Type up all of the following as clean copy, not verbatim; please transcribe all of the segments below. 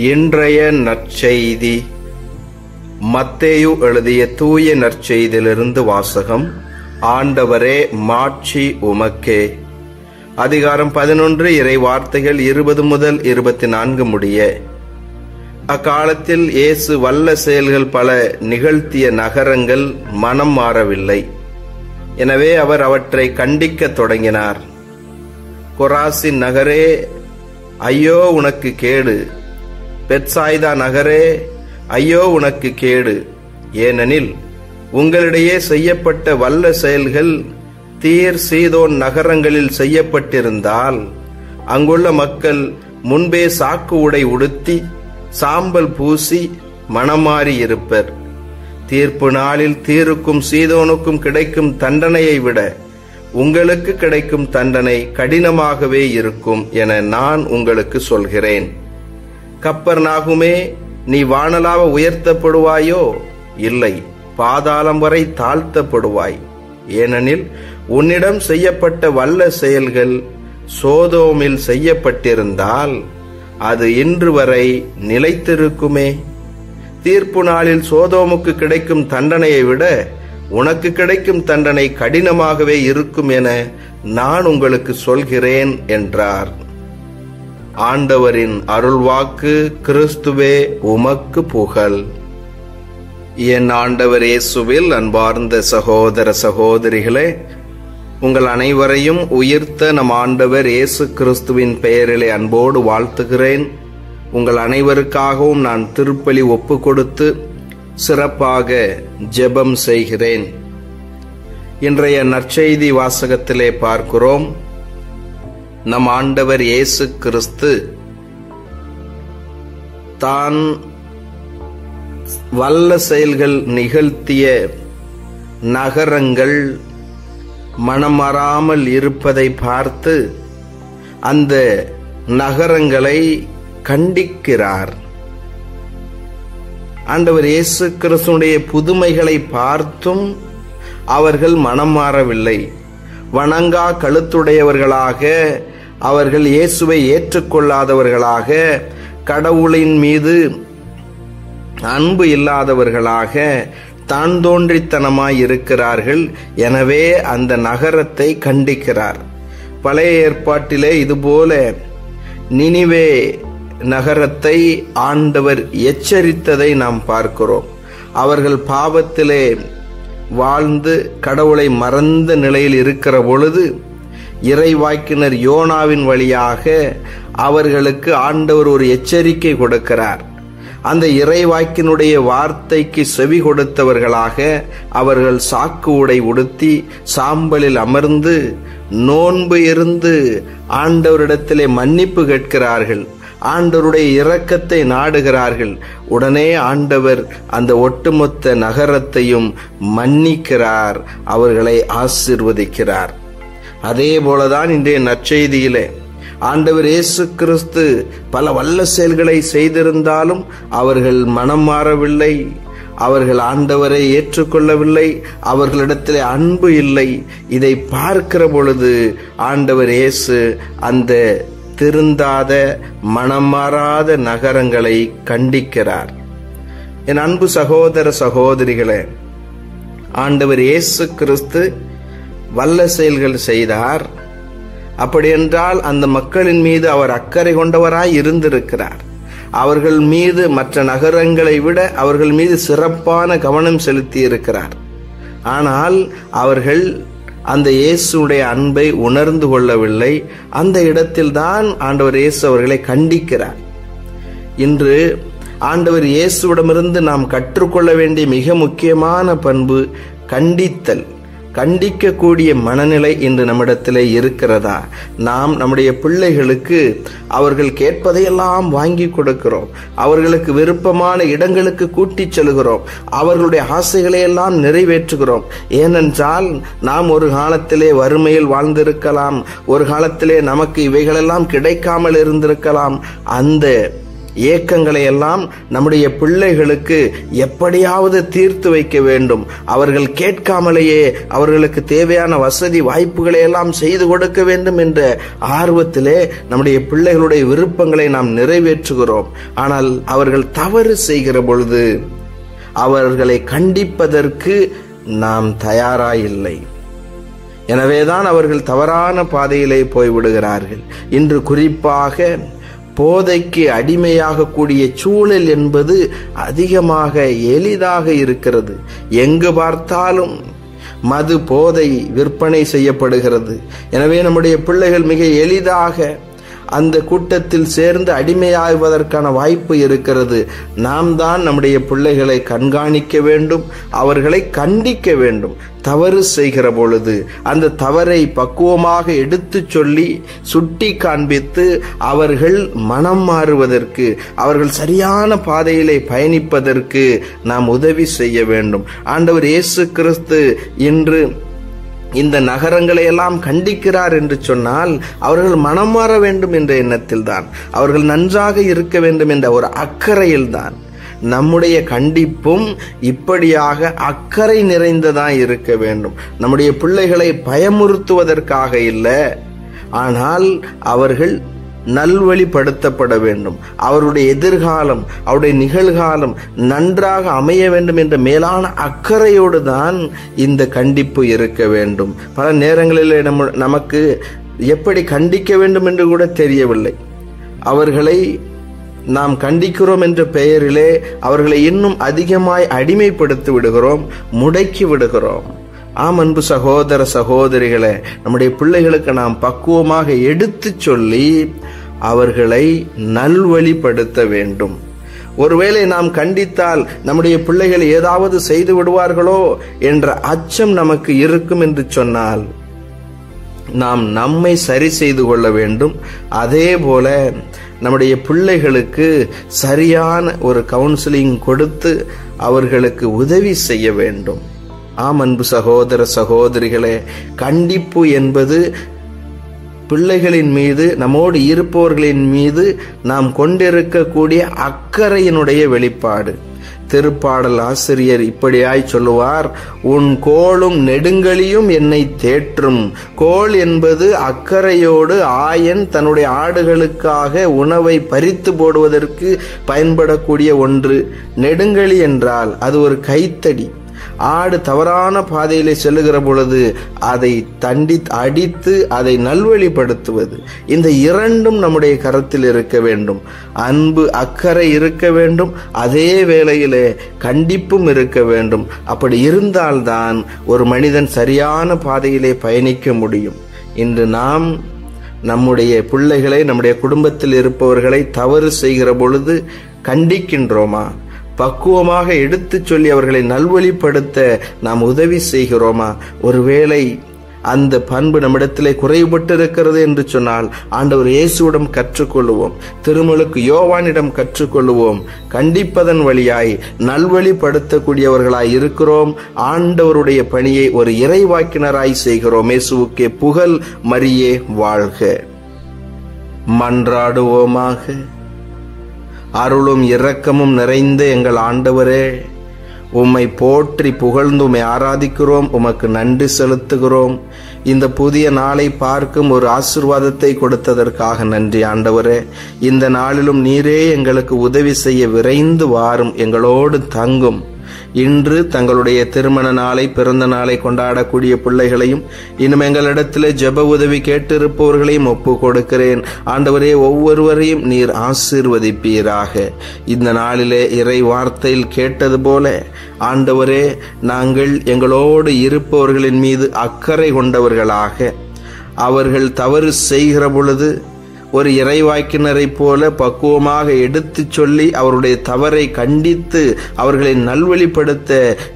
இன்றைய நற்செய்தி மத்தேயு எழுதிய தூய நற்செய்தியிலிருந்து வாசகம். ஆண்டவரே, மாட்சி உமக்கே. அதிகாரம் 11, இறை வார்த்தைகள் 20 முதல் 24 முடிய. அக்காலத்தில் இயேசு வல்ல செயல்கள் பல நிகழ்த்திய நகரங்கள் மனம் மாறவில்லை. எனவே அவர் அவற்றை கண்டிக்க தொடங்கினார். கொராசின் நகரே, ஐயோ உனக்கு கேடு! பெத்சாய்தா நகரே, ஐயோ உனக்கு கேடு! ஏனெனில் உங்களிடையே செய்யப்பட்ட வல்ல செயல்கள் தீர் சீதோன் நகரங்களில் செய்யப்பட்டிருந்தால் அங்குள்ள மக்கள் முன்பே சாக்கு உடை உடுத்தி சாம்பல் பூசி மனமாறி இருப்பர். தீர்ப்பு நாளில் தீருக்கும் சீதோனுக்கும் கிடைக்கும் தண்டனையை விட உங்களுக்கு கிடைக்கும் தண்டனை கடினமாகவே இருக்கும் என நான் உங்களுக்கு சொல்கிறேன். கப்பர்நாகுமே, நீ வானளாவ உயர்த்தப்படுவாயோ? இல்லை, பாதாளம் வரை தாழ்த்தப்படுவாய். ஏனெனில் உன்னிடம் செய்யப்பட்ட வல்ல செயல்கள் சோதோமில் செய்யப்பட்டிருந்தால் அது இன்று வரை நிலைத்திருக்குமே. தீர்ப்பு நாளில் சோதோமுக்கு கிடைக்கும் தண்டனையை விட உனக்கு கிடைக்கும் தண்டனை கடினமாகவே இருக்கும் என நான் உங்களுக்கு சொல்கிறேன் என்றார். ஆண்டவரின் அருள்வாக்கு. கிறிஸ்துவே, உமக்கு புகழ். என் ஆண்டவர் இயேசுவில் அன்பார்ந்த சகோதர சகோதரிகளே, உங்கள் அனைவரையும் உயிர்த்த நம் ஆண்டவர் இயேசு கிறிஸ்துவின் பெயரிலே அன்போடு வாழ்த்துகிறேன். உங்கள் அனைவருக்காகவும் நான் திருப்பலி ஒப்பு கொடுத்து சிறப்பாக ஜெபம் செய்கிறேன். இன்றைய நற்செய்தி வாசகத்திலே பார்க்கிறோம், நம் ஆண்டவர் இயேசு கிறிஸ்து தான் வல்ல செயல்கள் நிகழ்த்திய நகரங்கள் மனமாறாமல் இருப்பதை பார்த்து அந்த நகரங்களை கண்டிக்கிறார். ஆண்டவர் இயேசு கிறிஸ்துடைய புதுமைகளை பார்த்தும் அவர்கள் மனம் மாறவில்லை. வணங்கா கழுத்துடையவர்களாக, அவர்கள் இயேசுவை ஏற்றுக்கொள்ளாதவர்களாக, கடவுளின் மீது அன்பு இல்லாதவர்களாக, தான் தோன்றித்தனமாய் இருக்கிறார்கள். எனவே அந்த நகரத்தை கண்டிக்கிறார். பழைய ஏற்பாட்டிலே இதுபோல நினிவே நகரத்தை ஆண்டவர் எச்சரித்ததை நாம் பார்க்கிறோம். அவர்கள் பாவத்திலே வாழ்ந்து கடவுளை மறந்த நிலையில் இருக்கிற பொழுது இறைவாக்கினர் யோனாவின் வழியாக அவர்களுக்கு ஆண்டவர் ஒரு எச்சரிக்கை கொடுக்கிறார். அந்த இறைவாக்கினுடைய வார்த்தைக்கு செவி கொடுத்தவர்களாக அவர்கள் சாக்கு உடை உடுத்தி சாம்பலில் அமர்ந்து நோன்பு இருந்து ஆண்டவரிடத்திலே மன்னிப்பு கேட்கிறார்கள். ஆண்டவருடைய இரக்கத்தை நாடுகிறார்கள். உடனே ஆண்டவர் அந்த ஒட்டுமொத்த நகரத்தையும் மன்னிக்கிறார், அவர்களை ஆசீர்வதிக்கிறார். அதே போலதான் இன்றைய நற்செய்தியிலே ஆண்டவர் இயேசு கிறிஸ்து பல வல்ல செயல்களை செய்திருந்தாலும் அவர்கள் மனம் மாறவில்லை. அவர்கள் ஆண்டவரை ஏற்றுக்கொள்ளவில்லை. அவர்களிடத்திலே அன்பு இல்லை. இதை பார்க்கிற பொழுது ஆண்டவர் இயேசு அந்த திருந்தாத மனம் மாறாத நகரங்களை கண்டிக்கிறார். என் அன்பு சகோதர சகோதரிகளே, ஆண்டவர் இயேசு கிறிஸ்து வல்ல செயல்கள் செய்தார். அப்படியென்றால் அந்த மக்களின் மீது அவர் அக்கறை கொண்டவராய் இருந்திருக்கிறார். அவர்கள் மீது மற்ற நகரங்களை விட அவர்கள் மீது சிறப்பான கவனம் செலுத்தி இருக்கிறார். ஆனால் அவர்கள் அந்த இயேசுடைய அன்பை உணர்ந்து கொள்ளவில்லை. அந்த இடத்தில்தான் ஆண்டவர் இயேசு அவர்களை கண்டிக்கிறார். இன்று ஆண்டவர் இயேசுவிடமிருந்து நாம் கற்றுக்கொள்ள வேண்டிய மிக முக்கியமான பண்பு கண்டித்தல். கண்டிக்கக்கூடிய மனநிலை இன்று நம்மிடத்திலே இருக்கிறதா? நாம் நம்முடைய பிள்ளைகளுக்கு அவர்கள் கேட்பதையெல்லாம் வாங்கி கொடுக்கிறோம். அவர்களுக்கு விருப்பமான இடங்களுக்கு கூட்டிச் செல்கிறோம். அவர்களுடைய ஆசைகளை எல்லாம் நிறைவேற்றுகிறோம். ஏனென்றால் நாம் ஒரு காலத்திலே வறுமையில் வாழ்ந்திருக்கலாம். ஒரு காலத்திலே நமக்கு இவைகளெல்லாம் கிடைக்காமல் இருந்திருக்கலாம். அந்த ஏக்கங்களை எல்லாம் நம்முடைய பிள்ளைகளுக்கு எப்படியாவது தீர்த்து வைக்க வேண்டும். அவர்கள் கேட்காமலேயே அவர்களுக்கு தேவையான வசதி வாய்ப்புகளை எல்லாம் செய்து கொடுக்க வேண்டும் என்ற ஆர்வத்திலே நம்முடைய பிள்ளைகளுடைய விருப்பங்களை நாம் நிறைவேற்றுகிறோம். ஆனால் அவர்கள் தவறு செய்கிற பொழுது அவர்களை கண்டிப்பதற்கு நாம் தயாராயில்லை. எனவேதான் அவர்கள் தவறான பாதையிலே போய்விடுகிறார்கள். இன்று குறிப்பாக போதைக்கு அடிமையாக கூடிய சூழல் என்பது அதிகமாக எளிதாக இருக்கிறது. எங்கு பார்த்தாலும் மது போதை விற்பனை செய்யப்படுகிறது. எனவே நம்முடைய பிள்ளைகள் மிக எளிதாக அந்த கூட்டத்தில் சேர்ந்து அடிமையாகுவதற்கான வாய்ப்பு இருக்கிறது. நாம் தான் நம்முடைய பிள்ளைகளை கண்காணிக்க வேண்டும், அவர்களை கண்டிக்க வேண்டும். தவறு செய்கிற பொழுது அந்த தவறை பக்குவமாக எடுத்து சொல்லி சுட்டி காண்பித்து அவர்கள் மனம் மாறுவதற்கு, அவர்கள் சரியான பாதையிலே பயணிப்பதற்கு நாம் உதவி செய்ய வேண்டும். ஆண்டவர் இயேசு கிறிஸ்து இன்று இந்த நகரங்களை எல்லாம் கண்டிக்கிறார் என்று சொன்னால் அவர்கள் மனம் மாற வேண்டும் என்ற எண்ணத்தில் தான், அவர்கள் நன்றாக இருக்க வேண்டும் என்ற ஒரு அக்கறையில் தான். நம்முடைய கண்டிப்பும் இப்படியாக அக்கறை நிறைந்ததான் இருக்க வேண்டும். நம்முடைய பிள்ளைகளை பயமுறுத்துவதற்காக இல்லை, ஆனால் அவர்கள் நல்வழிப்படுத்தப்பட வேண்டும். அவருடைய எதிர்காலம், அவருடைய நிகழ்காலம் நன்றாக அமைய வேண்டும் என்ற மேலான அக்கறையோடு தான் இந்த கண்டிப்பு இருக்க வேண்டும். பல நேரங்களில் நமக்கு எப்படி கண்டிக்க வேண்டும் என்று கூட தெரியவில்லை. அவர்களை நாம் கண்டிக்கிறோம் என்ற பெயரிலே அவர்களை இன்னும் அதிகமாய் அடிமைப்படுத்தி விடுகிறோம், முடக்கி விடுகிறோம். ஆம் அன்பு சகோதர சகோதரிகளே, நம்முடைய பிள்ளைகளுக்கு நாம் பக்குவமாக எடுத்து சொல்லி அவர்களை நல்வழிப்படுத்த வேண்டும். ஒருவேளை நாம் கண்டித்தால் நம்முடைய பிள்ளைகள் ஏதாவது செய்து விடுவார்களோ என்ற அச்சம் நமக்கு இருக்கும் என்று சொன்னால் நாம் நம்மை சரி செய்து கொள்ள வேண்டும். அதே போல நம்முடைய பிள்ளைகளுக்கு சரியான ஒரு கவுன்சிலிங் கொடுத்து அவர்களுக்கு உதவி செய்ய வேண்டும். ஆம் அன்பு சகோதர சகோதரிகளே, கண்டிப்பு என்பது பிள்ளைகளின் மீது, நம்மோடு இருப்பவர்களின் மீது நாம் கொண்டிருக்கக்கூடிய அக்கறையினுடைய வெளிப்பாடு. திருப்பாடல் ஆசிரியர் இப்படியாய் சொல்லுவார், உன் கோலும் நெடுங்கலியும் என்னை தேற்றும். கோல் என்பது அக்கறையோடு ஆயன் தன்னுடைய ஆடுகளுக்காக உணவை பறித்து போடுவதற்கு பயன்படக்கூடிய ஒன்று. நெடுங்கலி என்றால் அது ஒரு கைத்தடி. ஆடு தவறான பாதையிலே செல்லுகிற பொழுது அதை அடித்து அதை நல்வழிப்படுத்துவது. இந்த இரண்டும் நம்முடைய கரத்தில் இருக்க வேண்டும். அன்பு, அக்கறை இருக்க வேண்டும், அதே வேளையிலே கண்டிப்பும் இருக்க வேண்டும். அப்படி இருந்தால்தான் ஒரு மனிதன் சரியான பாதையிலே பயணிக்க முடியும். இன்று நாம் நம்முடைய பிள்ளைகளை, நம்முடைய குடும்பத்தில் இருப்பவர்களை தவறு செய்கிற பொழுது கண்டிக்கின்றோமா? பக்குவமாக எடுத்து சொல்லி அவர்களை நல்வழிப்படுத்த நாம் உதவி செய்கிறோமா? ஒருவேளை அந்த பண்பு நம்மிடத்திலே குறைபட்டு இருக்கிறது என்று சொன்னால் ஆண்டவர் இயேசுவிடம் கற்றுக்கொள்ளுவோம், திருமுழுக்கு யோவானிடம் கற்றுக்கொள்ளுவோம். கண்டிப்பதன் வழியாய் நல்வழிப்படுத்தக்கூடியவர்களாய் இருக்கிறோம். ஆண்டவருடைய பணியை ஒரு இறைவாக்கினராய் செய்கிறோம். இயேசுவுக்கே புகழ், மரியே வாழ்க. மன்றாடுவோமாக. அருளும் இரக்கமும் நிறைந்த எங்கள் ஆண்டவரே, உம்மை போற்றி புகழ்ந்து உம்மை ஆராதிக்கிறோம், உமக்கு நன்றி செலுத்துகிறோம். இந்த புதிய நாளை பார்க்கும் ஒரு ஆசீர்வாதத்தை கொடுத்ததற்காக நன்றி ஆண்டவரே. இந்த நாளிலும் நீரே எங்களுக்கு உதவி செய்ய விரைந்து வாரும், எங்களோடு தங்கும். இன்று தங்களுடைய திருமண நாளை, பிறந்த நாளை கொண்டாடக்கூடிய பிள்ளைகளையும் இன்னும் எங்களிடத்திலே ஜெப உதவி கேட்டிருப்பவர்களையும் ஒப்பு கொடுக்கிறேன். ஆண்டவரே, ஒவ்வொருவரையும் நீர் ஆசீர்வதிப்பீராக. இந்த நாளிலே இறை வார்த்தையில் கேட்டது போல ஆண்டவரே, நாங்கள் எங்களோடு இருப்பவர்களின் மீது அக்கறை கொண்டவர்களாக, அவர்கள் தவறு செய்கிற பொழுது ஒரு இறைவாக்கினரை போல பக்குவமாக எடுத்து சொல்லி அவருடைய தவறை கண்டித்து அவர்களை நல்வழிப்படுத்த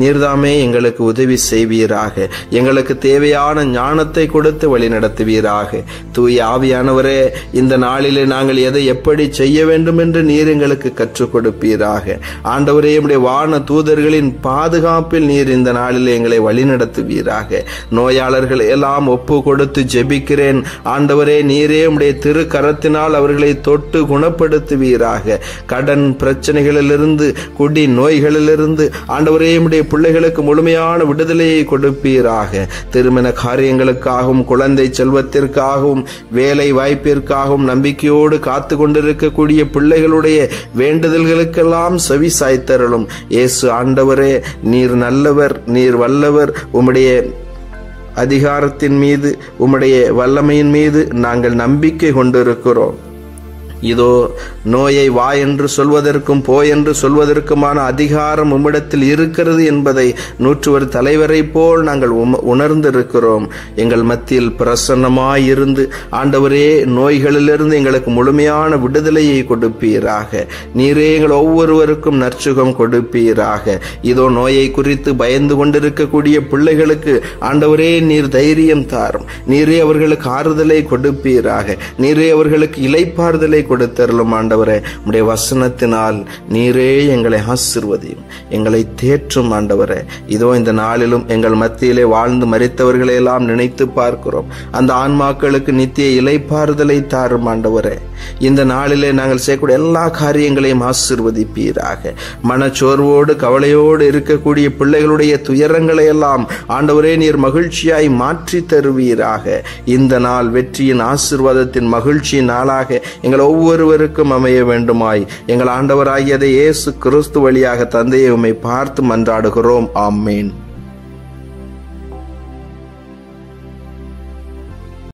நீர்தாமே எங்களுக்கு உதவி செய்வீராக. எங்களுக்கு தேவையான ஞானத்தை கொடுத்து வழி நடத்துவீராக. தூய ஆவியானவரே, இந்த நாளிலே நாங்கள் எதை எப்படி செய்ய வேண்டும் என்று நீர் எங்களுக்கு கற்றுக் கொடுப்பீராக. ஆண்டவரே, உம்முடைய வான தூதர்களின் பாதுகாப்பில் நீர் இந்த நாளிலே எங்களை வழி நடத்துவீராக. நோயாளர்கள் எல்லாம் ஒப்பு கொடுத்து ஜெபிக்கிறேன். ஆண்டவரே, நீரே உம்முடைய திரு கரத்தினால் அவர்களை தொட்டு குணப்படுத்துவீராக. கடன் பிரச்சனைகளிலிருந்து, குடி நோய்களிலிருந்து ஆண்டவரே உம்முடைய பிள்ளைகளுக்கு முழுமையான விடுதலையை கொடுப்பீராக. திருமண காரியங்களுக்காகவும், குழந்தை செல்வத்திற்காகவும், வேலை வாய்ப்பிற்காகவும் நம்பிக்கையோடு காத்து கொண்டிருக்கக்கூடிய பிள்ளைகளுடைய வேண்டுதல்களுக்கெல்லாம் செவி சாய்த்தருளும். இயேசு ஆண்டவரே, நீர் நல்லவர், நீர் வல்லவர். உம்முடைய அதிகாரத்தின் மீது, உம்முடைய வல்லமையின் மீது நாங்கள் நம்பிக்கை கொண்டிருக்கிறோம். இதோ நோயை வா என்று சொல்வதற்கும் போ என்று சொல்வதற்குமான அதிகாரம் உம்மிடத்தில் இருக்கிறது என்பதை 101 தலைவரை போல் நாங்கள் உணர்ந்திருக்கிறோம். எங்கள் மத்தியில் பிரசன்னமாயிருந்து ஆண்டவரே நோய்களிலிருந்து எங்களுக்கு முழுமையான விடுதலையை கொடுப்பீராக. நீரே எங்கள் ஒவ்வொருவருக்கும் நற்சுகம் கொடுப்பீராக. இதோ நோயை குறித்து பயந்து கொண்டிருக்கக்கூடிய பிள்ளைகளுக்கு ஆண்டவரே நீர் தைரியம் தாரும். நீரே அவர்களுக்கு ஆறுதலை கொடுப்பீராக. நீரே அவர்களுக்கு இளைப்பாறுதலை கொடுத்தருளும். ஆண்டவரே, உம்முடைய வசனத்தினால் நீரே எங்களை ஆசீர்வதியும், எங்களை தேற்றும். ஆண்டவரே, இதோ இந்த நாளிலும் எங்கள் மத்தியிலே வாழ்ந்து மரித்தவர்களை எல்லாம் நினைத்து பார்க்கிறோம். அந்த ஆன்மாக்களுக்கு நித்திய இளைப்பாறுதலை தாரும். ஆண்டவரே, இந்த நாளிலே நாங்கள் செய்யக்கூடிய எல்லா காரியங்களையும் ஆசீர்வதிப்பீராக. மனச்சோர்வோடு கவலையோடு இருக்கக்கூடிய பிள்ளைகளுடைய துயரங்களை எல்லாம் ஆண்டவரே நீர் மகிழ்ச்சியாய் மாற்றி தருவீராக. இந்த நாள் வெற்றியின், ஆசீர்வாதத்தின், மகிழ்ச்சியின் நாளாக எங்கள் ஒவ்வொருவருக்கும் அமைய வேண்டுமாய் எங்கள் ஆண்டவராகிய இயேசு கிறிஸ்து வழியாக தந்தையை உம்மை பார்த்து மன்றாடுகிறோம். ஆமென்.